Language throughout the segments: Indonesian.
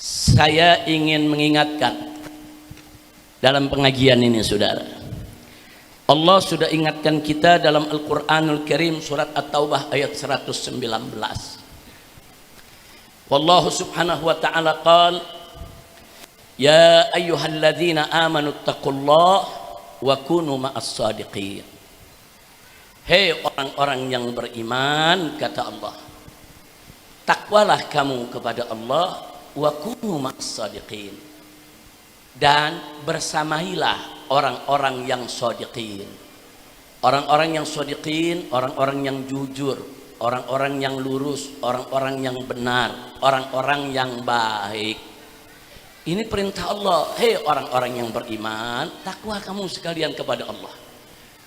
Saya ingin mengingatkan dalam pengajian ini, saudara, Allah sudah ingatkan kita dalam Al-Quranul Karim surat At-Taubah ayat 119. Wallahu subhanahu wa ta'ala qala, ya ayyuhalladzina amanu taqullaha wa kunu ma'as sadiqin. Hei orang-orang yang beriman, kata Allah, takwalah kamu kepada Allah, wa kunu ma'as sadiqin, dan bersamailah orang-orang yang shadiqin. Orang-orang yang shadiqin, orang-orang yang jujur, orang-orang yang lurus, orang-orang yang benar, orang-orang yang baik. Ini perintah Allah. Hei orang-orang yang beriman, takwa kamu sekalian kepada Allah,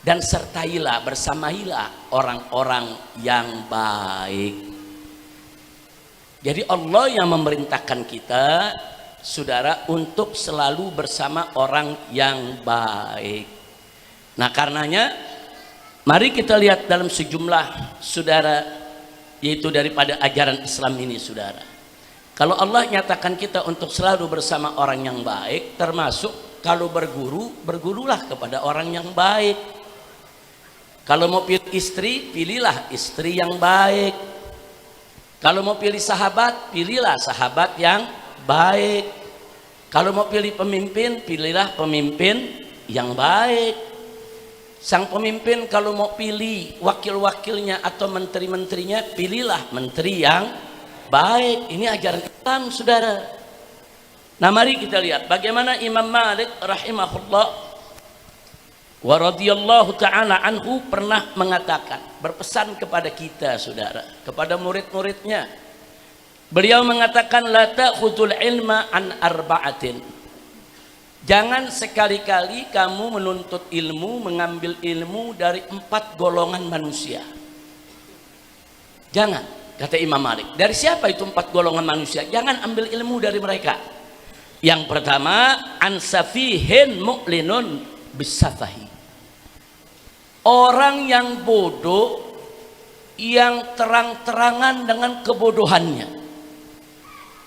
dan sertailah, bersamailah orang-orang yang baik. Jadi Allah yang memerintahkan kita, saudara, untuk selalu bersama orang yang baik. Nah karenanya mari kita lihat dalam sejumlah, saudara, yaitu daripada ajaran Islam ini, saudara. Kalau Allah nyatakan kita untuk selalu bersama orang yang baik, termasuk kalau berguru, bergurulah kepada orang yang baik. Kalau mau pilih istri, pilihlah istri yang baik. Kalau mau pilih sahabat, pilihlah sahabat yang baik. Kalau mau pilih pemimpin, pilihlah pemimpin yang baik. Sang pemimpin kalau mau pilih wakil-wakilnya atau menteri-menterinya, pilihlah menteri yang baik. Ini ajaran Islam, saudara. Nah mari kita lihat bagaimana Imam Malik rahimahullah wa radhiyallahu ta'ala anhu pernah mengatakan, berpesan kepada kita, saudara, kepada murid-muridnya. Beliau mengatakan, la ta'khudul ilma an arba'atin. Jangan sekali-kali kamu menuntut ilmu, mengambil ilmu dari 4 golongan manusia. Jangan, kata Imam Malik. Dari siapa itu 4 golongan manusia? Jangan ambil ilmu dari mereka. Yang pertama, ansafihin mu'linun bisafahi. Orang yang bodoh, yang terang-terangan dengan kebodohannya.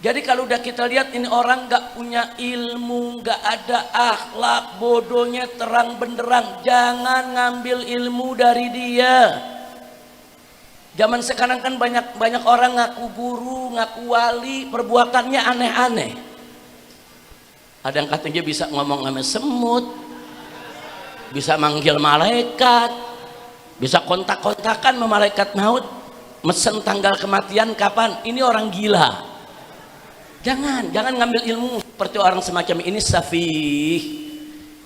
Jadi kalau udah kita lihat ini orang gak punya ilmu, gak ada akhlak, bodohnya terang benderang, jangan ngambil ilmu dari dia. Zaman sekarang kan banyak orang ngaku guru, ngaku wali, perbuatannya aneh-aneh. Ada yang katanya bisa ngomong sama semut, bisa manggil malaikat, bisa kontak-kontakan sama malaikat maut, mesen tanggal kematian kapan. Ini orang gila. Jangan ngambil ilmu seperti orang semacam ini, safih.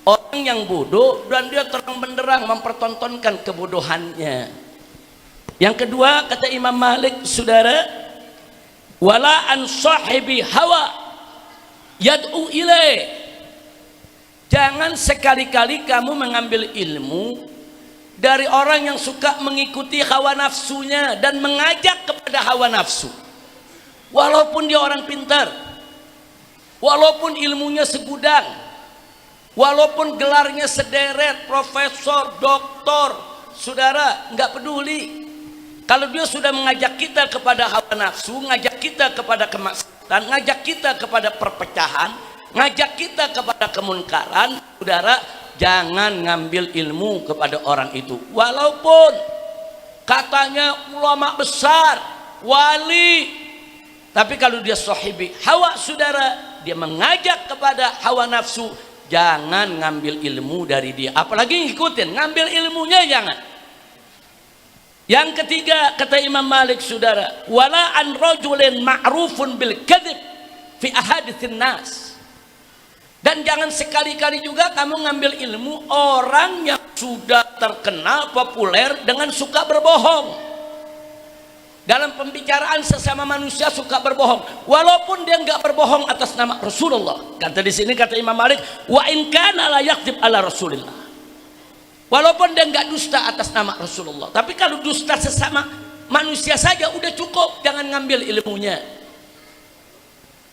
Orang yang bodoh dan dia terang benderang mempertontonkan kebodohannya. Yang kedua, kata Imam Malik, saudara, wala an sahibi hawa yad'u ilaih. Jangan sekali-kali kamu mengambil ilmu dari orang yang suka mengikuti hawa nafsunya dan mengajak kepada hawa nafsu. Walaupun dia orang pintar, walaupun ilmunya segudang, walaupun gelarnya sederet, profesor, doktor, saudara, nggak peduli. Kalau dia sudah mengajak kita kepada hawa nafsu, ngajak kita kepada kemaksiatan, ngajak kita kepada perpecahan, ngajak kita kepada kemunkaran, saudara, jangan ngambil ilmu kepada orang itu. Walaupun katanya ulama besar, wali, tapi kalau dia sahibi hawa, saudara, dia mengajak kepada hawa nafsu, jangan ngambil ilmu dari dia, apalagi ngikutin, ngambil ilmunya jangan. Yang ketiga, kata Imam Malik, saudara, wala an rajulin ma'rufun bil kadzib fi ahaditsin nas. Dan jangan sekali-kali juga kamu ngambil ilmu orang yang sudah terkenal populer dengan suka berbohong. Dalam pembicaraan sesama manusia suka berbohong, walaupun dia nggak berbohong atas nama Rasulullah. Kata di sini, kata Imam Malik, wa in kana la yakdzib ala Rasulillah. Walaupun dia nggak dusta atas nama Rasulullah, tapi kalau dusta sesama manusia saja udah cukup, jangan ngambil ilmunya.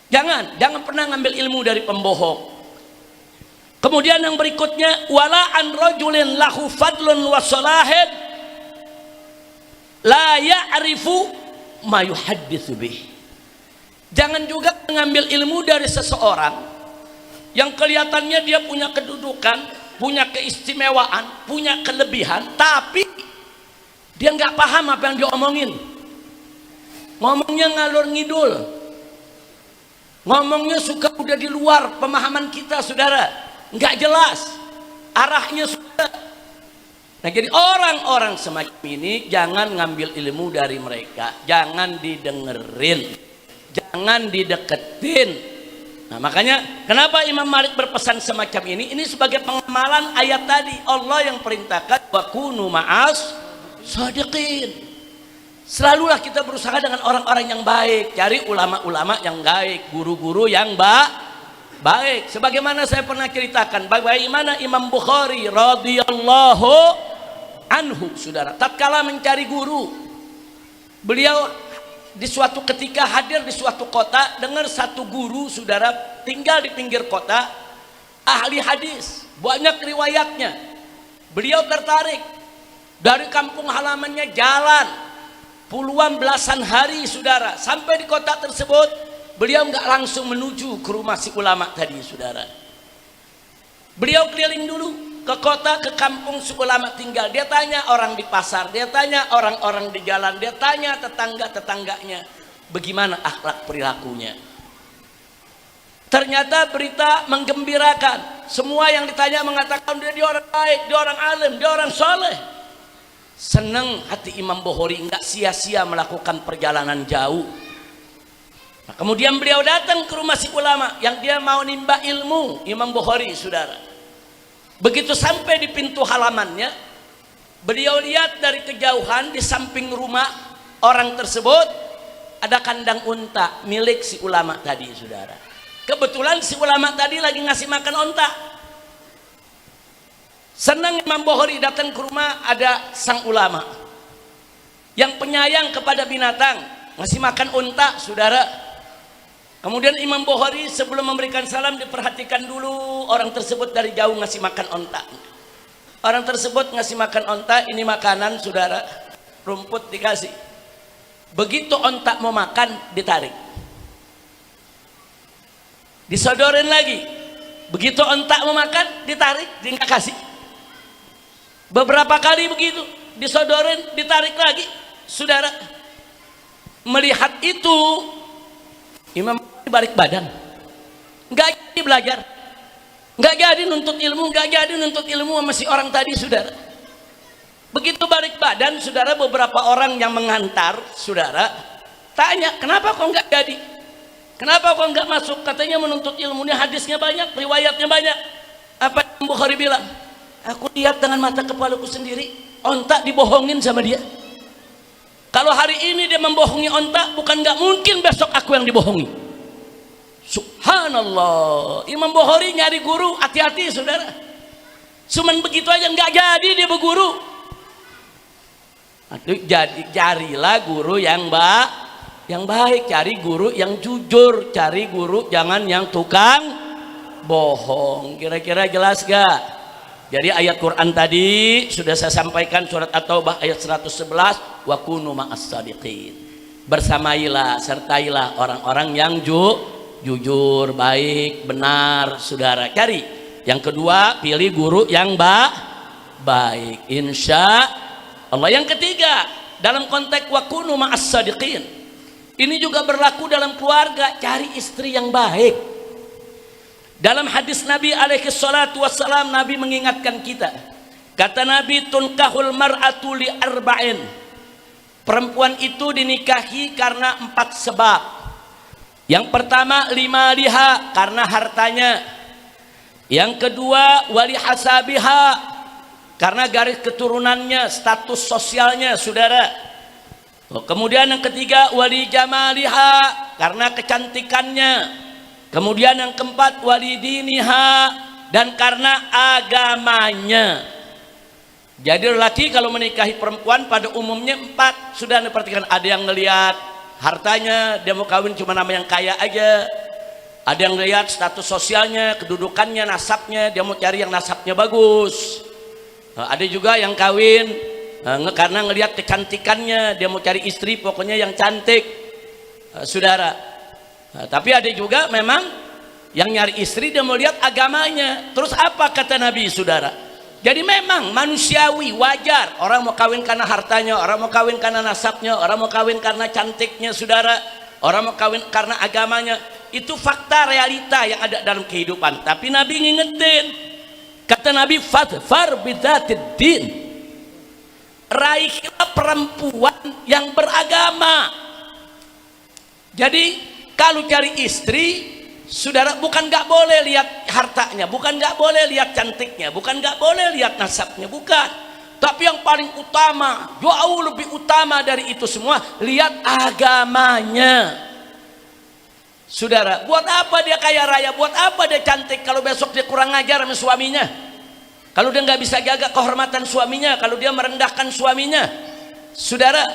Jangan pernah ngambil ilmu dari pembohong. Kemudian yang berikutnya, wala an rajulin lahu fadlun wa salahin la ya'rifu ma yuhadditsu bih. Jangan juga mengambil ilmu dari seseorang yang kelihatannya dia punya kedudukan, punya keistimewaan, punya kelebihan, tapi dia nggak paham apa yang dia omongin. Ngomongnya ngalur ngidul, ngomongnya suka udah di luar pemahaman kita, saudara, nggak jelas arahnya, saudara. Nah, jadi orang-orang semacam ini jangan ngambil ilmu dari mereka, jangan didengerin, jangan dideketin. Nah, makanya kenapa Imam Malik berpesan semacam ini? Ini sebagai pengamalan ayat tadi. Allah yang perintahkan wa kunu ma'as shadiqin. Selalulah kita berusaha dengan orang-orang yang baik, cari ulama-ulama yang baik, guru-guru yang baik. Sebagaimana saya pernah ceritakan bagaimana Imam Bukhari radhiyallahu anhu, saudara, tatkala mencari guru, beliau di suatu ketika hadir di suatu kota, dengar satu guru, saudara, tinggal di pinggir kota, ahli hadis, banyak riwayatnya. Beliau tertarik, dari kampung halamannya jalan puluhan belasan hari, saudara, sampai di kota tersebut. Beliau nggak langsung menuju ke rumah si ulama tadi, saudara. Beliau keliling dulu ke kota, ke kampung si ulama tinggal. Dia tanya orang di pasar, dia tanya orang-orang di jalan, dia tanya tetangga-tetangganya bagaimana akhlak perilakunya. Ternyata berita menggembirakan. Semua yang ditanya mengatakan dia orang baik, dia orang alim, dia orang soleh. Senang hati Imam Bukhari, nggak sia-sia melakukan perjalanan jauh. Nah, kemudian beliau datang ke rumah si ulama yang dia mau nimba ilmu Imam Bukhari, saudara. Begitu sampai di pintu halamannya, beliau lihat dari kejauhan di samping rumah orang tersebut ada kandang unta milik si ulama tadi, saudara. Kebetulan si ulama tadi lagi ngasih makan unta. Senang Imam Bukhari datang ke rumah, ada sang ulama yang penyayang kepada binatang, ngasih makan unta, saudara. Kemudian Imam Bukhari sebelum memberikan salam diperhatikan dulu orang tersebut dari jauh ngasih makan onta. Orang tersebut ngasih makan onta, ini makanan, saudara, rumput dikasih. Begitu onta mau makan, ditarik, disodorin lagi. Begitu onta mau makan, ditarik, dia nggak kasih. Beberapa kali begitu, disodorin, ditarik lagi, saudara. Melihat itu, Imam balik badan, nggak jadi belajar, nggak jadi nuntut ilmu, nggak jadi nuntut ilmu sama si orang tadi, saudara. Begitu balik badan, saudara, beberapa orang yang mengantar, saudara, tanya, kenapa kok nggak jadi, kenapa kok nggak masuk? Katanya menuntut ilmunya, hadisnya banyak, riwayatnya banyak. Apa yang Bukhari bilang? Aku lihat dengan mata kepalaku sendiri, onta dibohongin sama dia. Kalau hari ini dia membohongi onta, bukan nggak mungkin besok aku yang dibohongi. Subhanallah, Imam Bukhari nyari guru, hati-hati, saudara. Cuman begitu aja nggak jadi dia berguru. Carilah guru yang baik, cari guru yang jujur, cari guru jangan yang tukang bohong. Kira-kira jelas gak? Jadi ayat Quran tadi sudah saya sampaikan, surat At-Taubah ayat 111, wa kunu ma'as shadiqin. Bersamailah, sertailah orang-orang yang jujur, baik, benar, saudara. Cari. Yang kedua, pilih guru yang baik, insya Allah. Yang ketiga, dalam konteks wa kunu ma'as shadiqin, ini juga berlaku dalam keluarga. Cari istri yang baik. Dalam hadis Nabi alaihi salatu wassalam, Nabi mengingatkan kita. Kata Nabi, tunkahul mar'atu li arba'in. Perempuan itu dinikahi karena 4 sebab. Yang pertama, lima liha, karena hartanya. Yang kedua, wali hasabiha, karena garis keturunannya, status sosialnya, saudara. Kemudian yang ketiga, wali jamaliha, karena kecantikannya. Kemudian yang keempat, walidiniha, dan karena agamanya. Jadi lelaki kalau menikahi perempuan pada umumnya 4, sudah diperhatikan. Ada yang ngelihat hartanya, dia mau kawin cuma nama yang kaya aja. Ada yang ngelihat status sosialnya, kedudukannya, nasabnya, dia mau cari yang nasabnya bagus. Ada juga yang kawin karena ngelihat kecantikannya, dia mau cari istri pokoknya yang cantik. Saudara, Nah, tapi ada juga memang yang nyari istri dia mau lihat agamanya. Terus apa kata Nabi, saudara? Jadi memang manusiawi, wajar orang mau kawin karena hartanya, orang mau kawin karena nasabnya, orang mau kawin karena cantiknya, saudara, orang mau kawin karena agamanya. Itu fakta realita yang ada dalam kehidupan. Tapi Nabi ngingetin, kata Nabi, fadfar bidzatid din, raihlah perempuan yang beragama. Jadi kalau cari istri, saudara, bukan nggak boleh lihat hartanya, bukan nggak boleh lihat cantiknya, bukan nggak boleh lihat nasabnya, bukan. Tapi yang paling utama, jauh lebih utama dari itu semua, lihat agamanya. Saudara, buat apa dia kaya raya, buat apa dia cantik kalau besok dia kurang ngajar sama suaminya, kalau dia nggak bisa jaga kehormatan suaminya, kalau dia merendahkan suaminya. Saudara,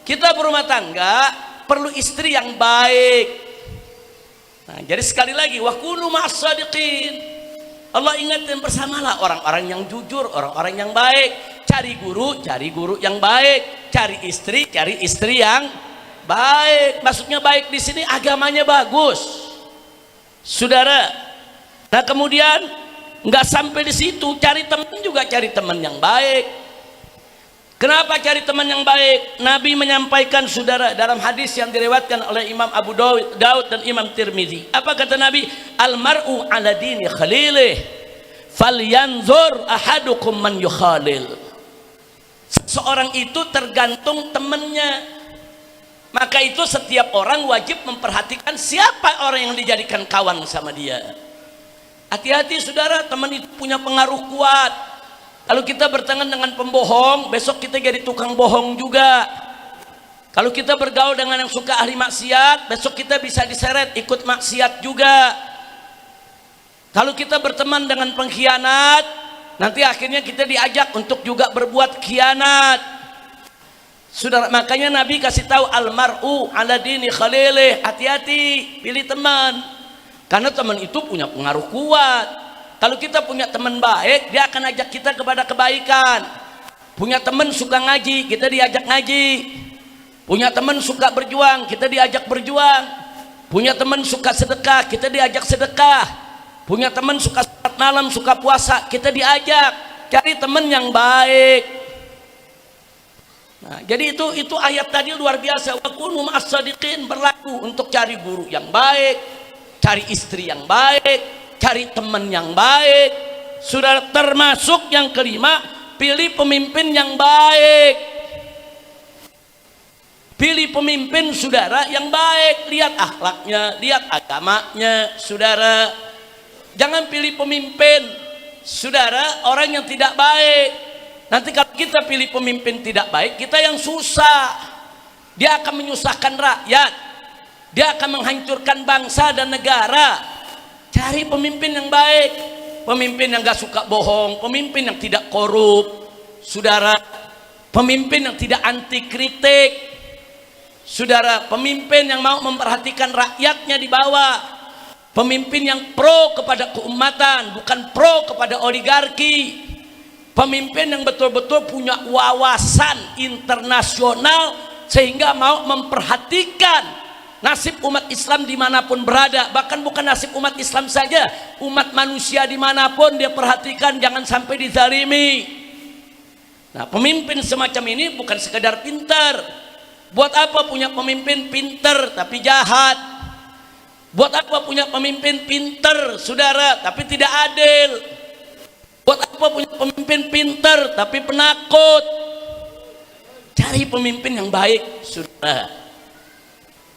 kita berumah tangga perlu istri yang baik. Nah, jadi sekali lagi, wa kunu ma'as-shadiqin. Allah ingatkan, bersamalah orang-orang yang jujur, orang-orang yang baik. Cari guru yang baik. Cari istri yang baik. Maksudnya baik di sini agamanya bagus, saudara. Nah, kemudian nggak sampai di situ, cari teman juga, cari teman yang baik. Kenapa cari teman yang baik? Nabi menyampaikan, saudara, dalam hadis yang diriwayatkan oleh Imam Abu Daud dan Imam Tirmidzi. Apa kata Nabi? Al-mar'u ala dini khalilih, falyanzur ahadukum man yukhalil. Seorang itu tergantung temannya. Maka itu setiap orang wajib memperhatikan siapa orang yang dijadikan kawan sama dia. Hati-hati, saudara, teman itu punya pengaruh kuat. Kalau kita berteman dengan pembohong, besok kita jadi tukang bohong juga. Kalau kita bergaul dengan yang suka ahli maksiat, besok kita bisa diseret ikut maksiat juga. Kalau kita berteman dengan pengkhianat, nanti akhirnya kita diajak untuk juga berbuat khianat. Saudara, makanya Nabi kasih tahu, almar'u ala dini khalilih, hati-hati pilih teman, karena teman itu punya pengaruh kuat. Kalau kita punya teman baik, dia akan ajak kita kepada kebaikan. Punya teman suka ngaji, kita diajak ngaji. Punya teman suka berjuang, kita diajak berjuang. Punya teman suka sedekah, kita diajak sedekah. Punya teman suka salat malam, suka puasa, kita diajak. Cari teman yang baik. Nah, jadi itu ayat tadi luar biasa. Wa kunu ma'as-shadiqin, berlaku untuk cari guru yang baik, cari istri yang baik, cari teman yang baik. Sudah termasuk yang kelima, pilih pemimpin yang baik. Pilih pemimpin, saudara, yang baik. Lihat akhlaknya, lihat agamanya, saudara. Jangan pilih pemimpin, saudara, orang yang tidak baik. Nanti kalau kita pilih pemimpin tidak baik, kita yang susah. Dia akan menyusahkan rakyat, dia akan menghancurkan bangsa dan negara. Cari pemimpin yang baik, pemimpin yang gak suka bohong, pemimpin yang tidak korup, saudara, pemimpin yang tidak anti kritik, saudara, pemimpin yang mau memperhatikan rakyatnya di bawah, pemimpin yang pro kepada keumatan, bukan pro kepada oligarki, pemimpin yang betul-betul punya wawasan internasional sehingga mau memperhatikan nasib umat Islam dimanapun berada. Bahkan bukan nasib umat Islam saja, umat manusia dimanapun dia perhatikan, jangan sampai dizalimi. Nah, pemimpin semacam ini bukan sekedar pintar. Buat apa punya pemimpin pintar tapi jahat? Buat apa punya pemimpin pintar, saudara, tapi tidak adil? Buat apa punya pemimpin pintar tapi penakut? Cari pemimpin yang baik, saudara.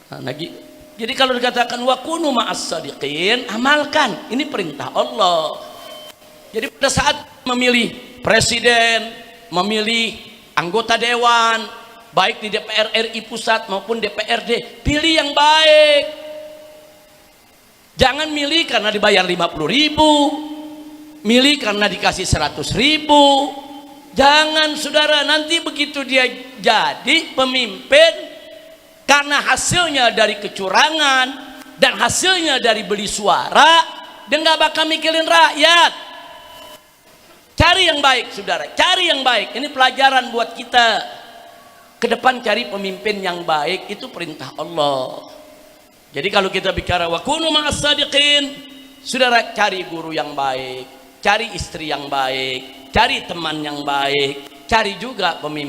Nah, jadi kalau dikatakan wa kunu ma'as-shadiqin, amalkan, ini perintah Allah. Jadi pada saat memilih presiden, memilih anggota dewan, baik di DPR RI pusat maupun DPRD, pilih yang baik. Jangan milih karena dibayar 50.000, milih karena dikasih 100.000. Jangan, saudara, nanti begitu dia jadi pemimpin karena hasilnya dari kecurangan dan hasilnya dari beli suara, dia nggak bakal mikirin rakyat. Cari yang baik, saudara, cari yang baik. Ini pelajaran buat kita ke depan, cari pemimpin yang baik, itu perintah Allah. Jadi kalau kita bicara wa kunu ma'as sadiqin, saudara, cari guru yang baik, cari istri yang baik, cari teman yang baik, cari juga pemimpin